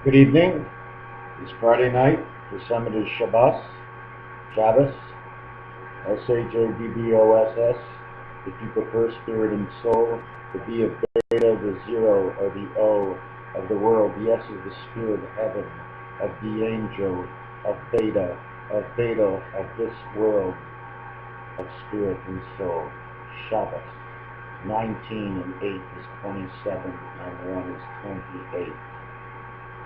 Good evening. It's Friday night. For some it is Shabbos, Shabbos, if you prefer spirit and soul. The B of beta, the zero, or the O of the world. The S is the spirit of heaven, of the angel, of beta, of this world, of spirit and soul. Shabbos. 19 and 8 is 27, and 1 is 28.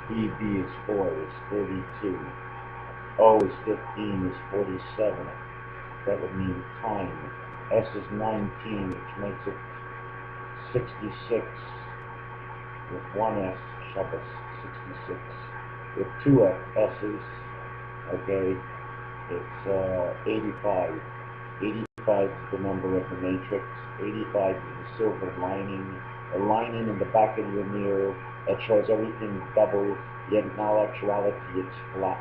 BB is 4, is 32. O is 15, is 47. That would mean time. S is 19, which makes it 66. With one S, Shabbos, 66. With two S's, okay, it's 85. 85 is the number of the matrix. 85 is the silver lining. A lining in the back of your mirror that shows everything double, yet in all actuality it's flat.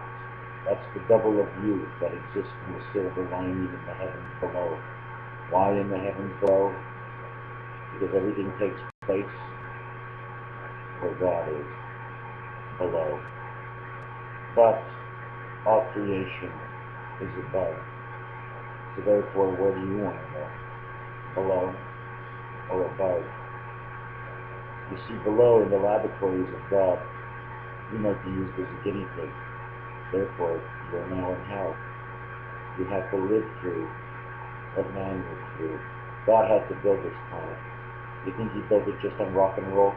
That's the double of you that exists in the silver lining in the heavens below. Why in the heavens below? Because everything takes place where God is, below. But all creation is above. So therefore, where do you want to go? Below or above? You see, below in the laboratories of God, you might be used as a guinea pig. Therefore, you are now in hell. You have to live through what man lived through. God had to build this planet. You think he built it just on rock and roll?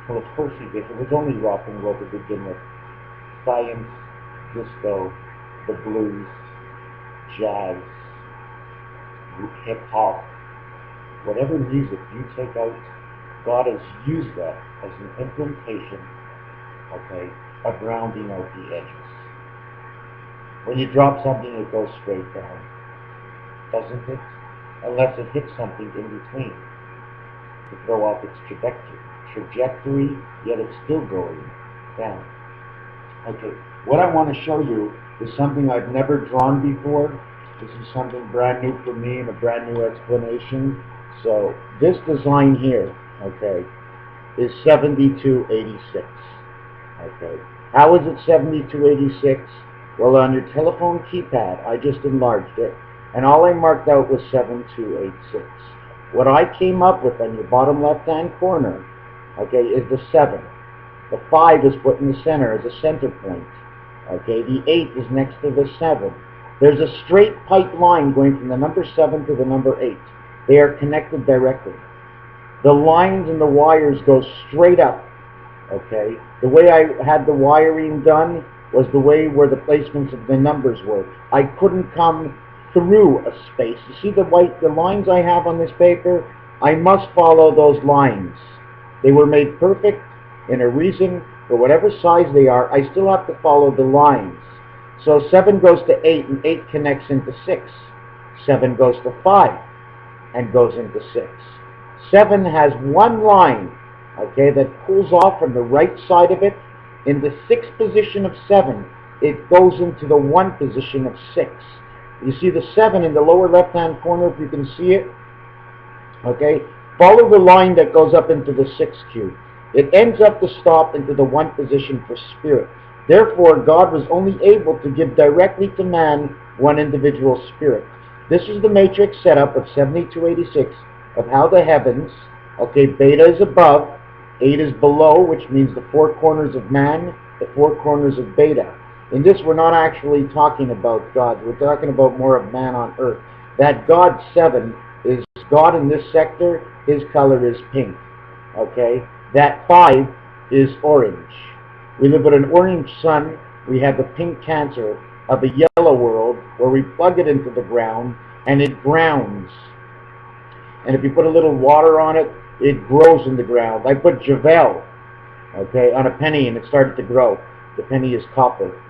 Well, of course he did. It was only rock and roll to begin with. Science, disco, the blues, jazz, hip-hop, whatever music you take out, God has used that as an implementation, okay, of rounding out the edges. When you drop something, it goes straight down, doesn't it? Unless it hits something in between to throw off its trajectory, yet it's still going down. Okay, what I want to show you is something I've never drawn before. This is something brand new for me and a brand new explanation. So this design here, okay, is 7286. Okay, how is it 7286? Well, on your telephone keypad, I just enlarged it, and all I marked out was 7286. What I came up with on your bottom left-hand corner, okay, is the 7. The 5 is put in the center as a center point. Okay, the 8 is next to the 7. There's a straight pipe line going from the number 7 to the number 8. They are connected directly. The lines and the wires go straight up. Okay, the way I had the wiring done was the way where the placements of the numbers were. I couldn't come through a space. You see the lines I have on this paper? I must follow those lines. They were made perfect in a reason for whatever size they are. I still have to follow the lines. So 7 goes to 8, and 8 connects into 6. 7 goes to 5 and goes into 6. 7 has one line, okay, that pulls off from the right side of it. In the 6th position of 7, it goes into the 1 position of 6. You see the 7 in the lower left-hand corner, if you can see it? Okay, follow the line that goes up into the 6th cube. It ends up to stop into the 1 position for spirit. Therefore, God was only able to give directly to man one individual spirit. This is the matrix setup of 7286 of how the heavens, okay, beta is above, 8 is below, which means the 4 corners of man, the 4 corners of beta. In this, we're not actually talking about God. We're talking about more of man on earth. That God 7 is God in this sector. His color is pink, okay? That 5 is orange. We live with an orange sun. We have the pink Cancer of a yellow world where we plug it into the ground and it grounds. And if you put a little water on it, it grows in the ground. I put Javel, okay, on a penny and it started to grow. The penny is copper.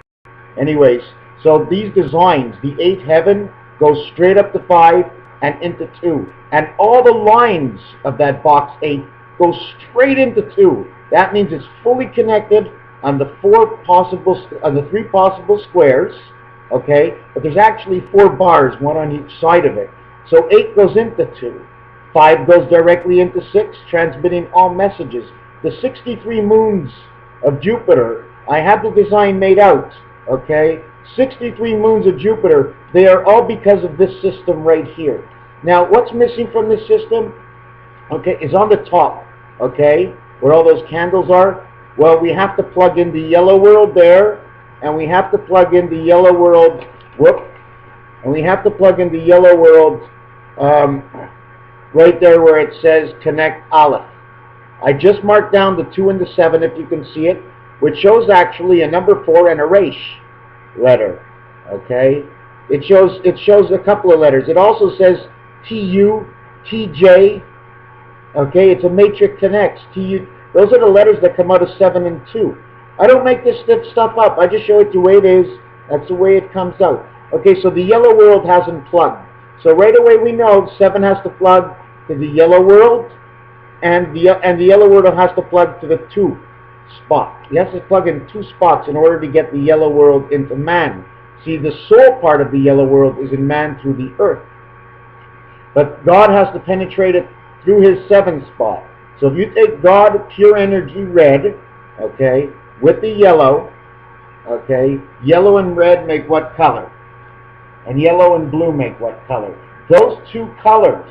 Anyways, so these designs, the 8th heaven goes straight up to 5 and into 2. And all the lines of that box 8 go straight into 2. That means it's fully connected on the 3 possible squares, okay? But there's actually 4 bars, one on each side of it. So 8 goes into 2. 5 goes directly into 6, transmitting all messages. The 63 moons of Jupiter I have the design made out, okay? 63 moons of Jupiter, they are all because of this system right here. Now, what's missing from this system, okay, is on the top, okay, where all those candles are. Well, we have to plug in the yellow world there, and we have to plug in the yellow world, and we have to plug in the yellow world right there where it says connect Aleph. I just marked down the 2 and the 7, if you can see it, which shows actually a number 4 and a resh letter, okay? It shows a couple of letters. It also says TU, TJ, okay? It's a matrix connects, TU. Those are the letters that come out of 7 and 2. I don't make this stuff up. I just show it the way it is. That's the way it comes out. Okay, so the yellow world hasn't plugged. So right away we know 7 has to plug to the yellow world, and the yellow world has to plug to the 2 spot. He has to plug in 2 spots in order to get the yellow world into man. See, the soul part of the yellow world is in man through the earth. But God has to penetrate it through his 7 spot. So if you take God, pure energy, red, okay, with the yellow, okay, yellow and red make what color? And yellow and blue make what color? Those 2 colors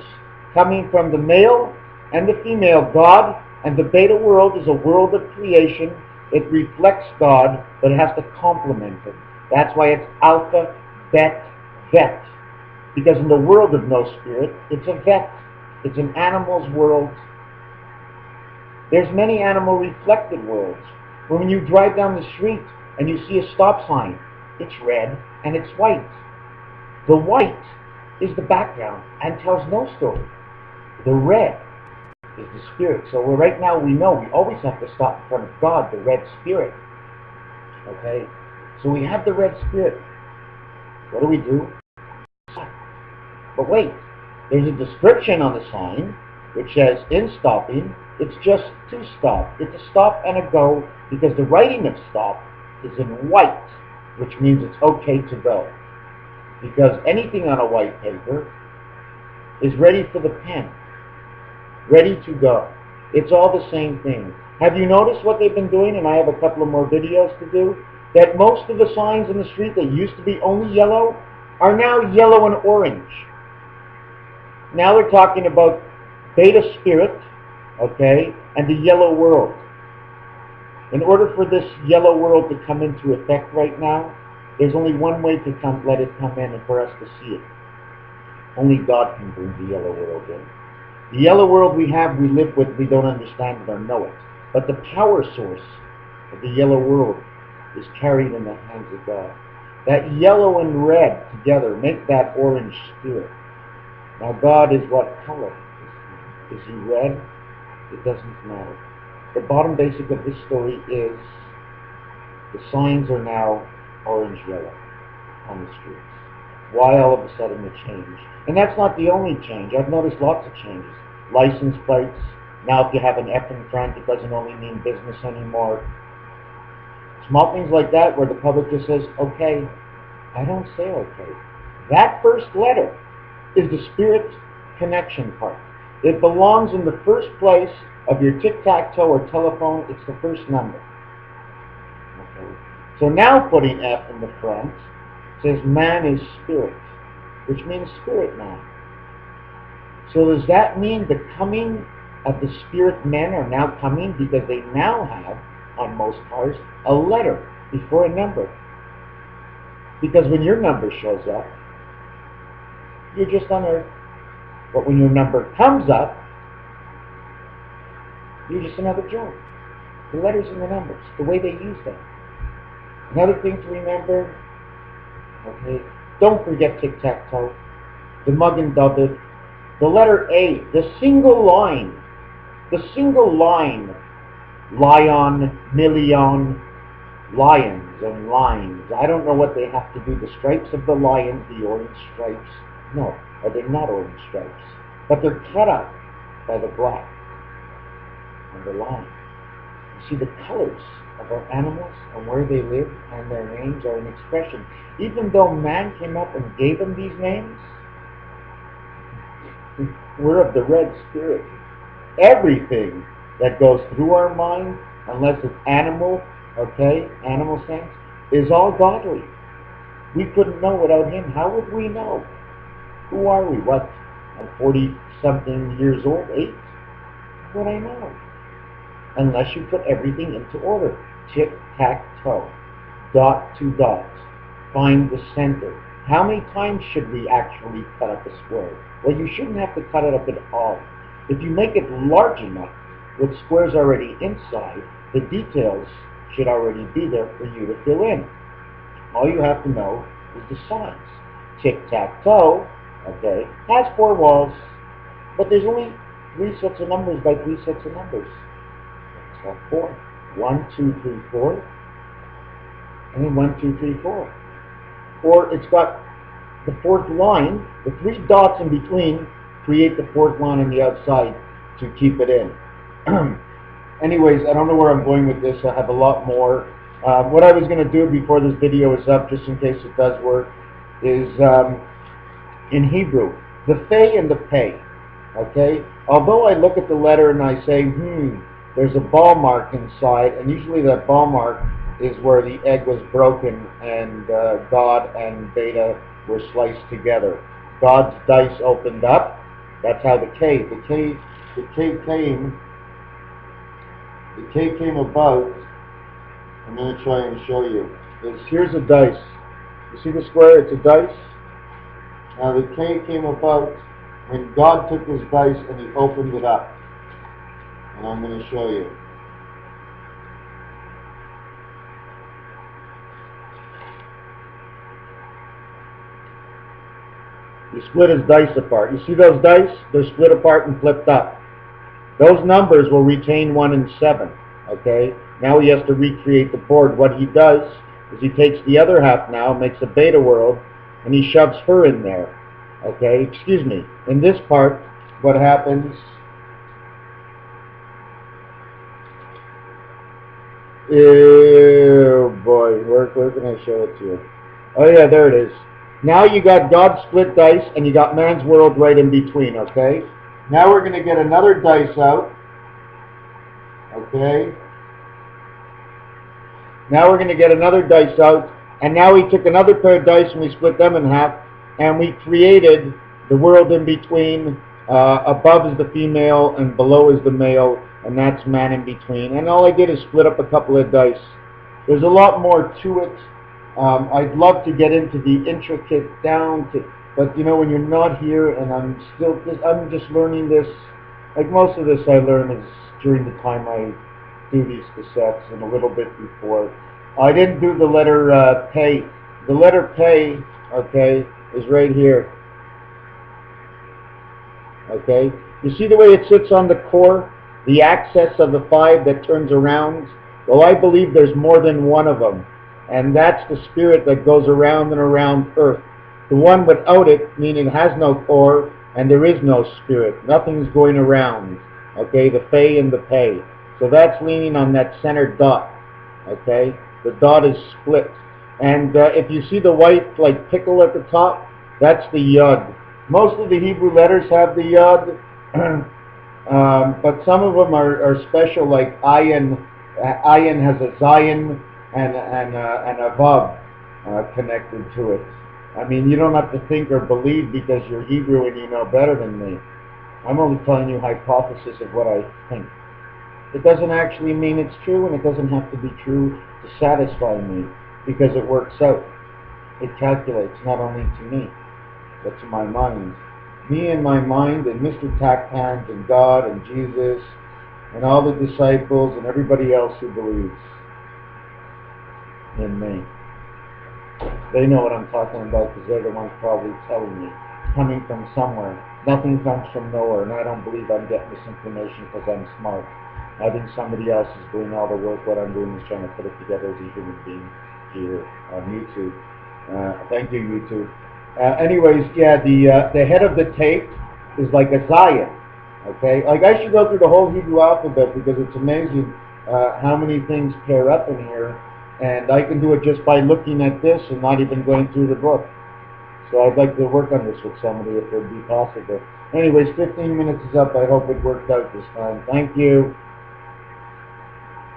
coming from the male and the female, God and the beta world is a world of creation. It reflects God, but it has to complement it. That's why it's alpha, bet, vet. Because in the world of no spirit, it's a vet. It's an animal's world. There's many animal reflected worlds. When you drive down the street and you see a stop sign, it's red and it's white. The white is the background and tells no story. The red is the spirit. So right now we know we always have to stop in front of God, the red spirit. Okay? So we have the red spirit. What do? But wait, there's a description on the sign which says in stopping, it's just to stop. It's a stop and a go, because the writing of stop is in white, which means it's okay to go. Because anything on a white paper is ready for the pen, ready to go. It's all the same thing. Have you noticed what they've been doing? And I have a couple of more videos to do. That most of the signs in the street that used to be only yellow are now yellow and orange. Now they're talking about beta spirit, okay, and the yellow world. In order for this yellow world to come into effect right now, there's only one way to let it come in and for us to see it. Only God can bring the yellow world in. The yellow world we live with, we don't understand it or know it. But the power source of the yellow world is carried in the hands of God. That yellow and red together make that orange spirit. Now God is what color? Is he red? It doesn't matter. The bottom basic of this story is the signs are now orange-yellow on the streets. Why all of a sudden the change? And that's not the only change. I've noticed lots of changes. License plates. Now if you have an F in front, it doesn't only mean business anymore. Small things like that where the public just says, okay. I don't say okay. That first letter is the spirit connection part. It belongs in the first place of your tic-tac-toe or telephone. It's the first number. Okay. So now putting F in the front says man is spirit, which means spirit man. So does that mean the coming of the spirit men are now coming because they now have, on most cars, a letter before a number? Because when your number shows up, you're just on Earth. But when your number comes up, you're just another Joe. The letters and the numbers, the way they use them. Another thing to remember, okay, don't forget tic-tac-toe, the mug and double, the letter A, the single line, lion, million, lions and lines. I don't know what they have to do. The stripes of the lions, the orange stripes. No, they're not orange stripes. But they're cut out by the black and the line. You see, the colors of our animals and where they live and their names are an expression. Even though man came up and gave them these names, we're of the red spirit. Everything that goes through our mind, unless it's animal okay, animal sense, is all godly. We couldn't know without him. How would we know? Who are we? What? I'm 40-something years old, 8? What would I know? Unless you put everything into order. Tic-tac-toe. Dot to dot. Find the center. How many times should we actually cut up a square? Well, you shouldn't have to cut it up at all. If you make it large enough, with squares already inside, the details should already be there for you to fill in. All you have to know is the size. Tic-tac-toe, okay, has 4 walls, but there's only 3 sets of numbers by 3 sets of numbers. That's 4. 1, 2, 3, 4, and then 1, 2, 3, 4. Or it's got the 4th line, the 3 dots in between create the 4th line on the outside to keep it in. Anyways, I don't know where I'm going with this. I have a lot more. What I was going to do before this video is up, just in case it does work, is in Hebrew, the fe and the pei. Okay? Although I look at the letter and I say, there's a ball mark inside, and usually that ball mark is where the egg was broken and God and Beta were sliced together. God's dice opened up. That's how the K came about. I'm going to try and show you. Here's a dice. You see the square? It's a dice. Now the K came about when God took his dice and he opened it up. And I'm going to show you. He split his dice apart. You see those dice? They're split apart and flipped up. Those numbers will retain 1 and 7. Okay? Now he has to recreate the board. What he does is he takes the other half now, makes a beta world, and he shoves her in there. Okay? Excuse me. In this part, what happens oh boy, where can I show it to you? Oh yeah, there it is. Now you got God's split dice and you got man's world right in between, okay? Now we're going to get another dice out. Okay? Now we're going to get another dice out, and now we took another pair of dice and we split them in half, and we created the world in between. Above is the female and below is the male, and that's man in between. And all I did is split up a couple of dice. There's a lot more to it. I'd love to get into the intricate but you know, when you're not here, and I'm just learning this. Like most of this I learn is during the time I do these cassettes and a little bit before. I didn't do the letter pei. The letter pei, okay, is right here. Okay, you see the way it sits on the core, the axis of the 5 that turns around? Well, I believe there's more than one of them, and that's the spirit that goes around and around Earth. The one without it, meaning it has no core, and there is no spirit. Nothing's going around. Okay, the Fey and the Pei. So that's leaning on that center dot. Okay, the dot is split. And if you see the white, like, pickle at the top, that's the Yod. Most of the Hebrew letters have the Yod, but some of them are special, like Ayin. Ayin has a Zion and a Vav connected to it. I mean, you don't have to think or believe because you're Hebrew and you know better than me. I'm only telling you hypothesis of what I think. It doesn't actually mean it's true, and it doesn't have to be true to satisfy me, because it works out. It calculates not only to me, but to my mind. Me and my mind, and MrTacpans's, and God, and Jesus, and all the disciples, and everybody else who believes in me. They know what I'm talking about because they're the ones probably telling me. It's coming from somewhere. Nothing comes from nowhere, and I don't believe I'm getting this information because I'm smart. I think somebody else is doing all the work. What I'm doing is trying to put it together as a human being here on YouTube. Thank you, YouTube. Anyways, yeah, the head of the tape is like a Zion. Okay, like I should go through the whole Hebrew alphabet because it's amazing how many things pair up in here, and I can do it just by looking at this and not even going through the book. So I'd like to work on this with somebody if it would be possible. Anyways, 15 minutes is up. I hope it worked out this time. Thank you.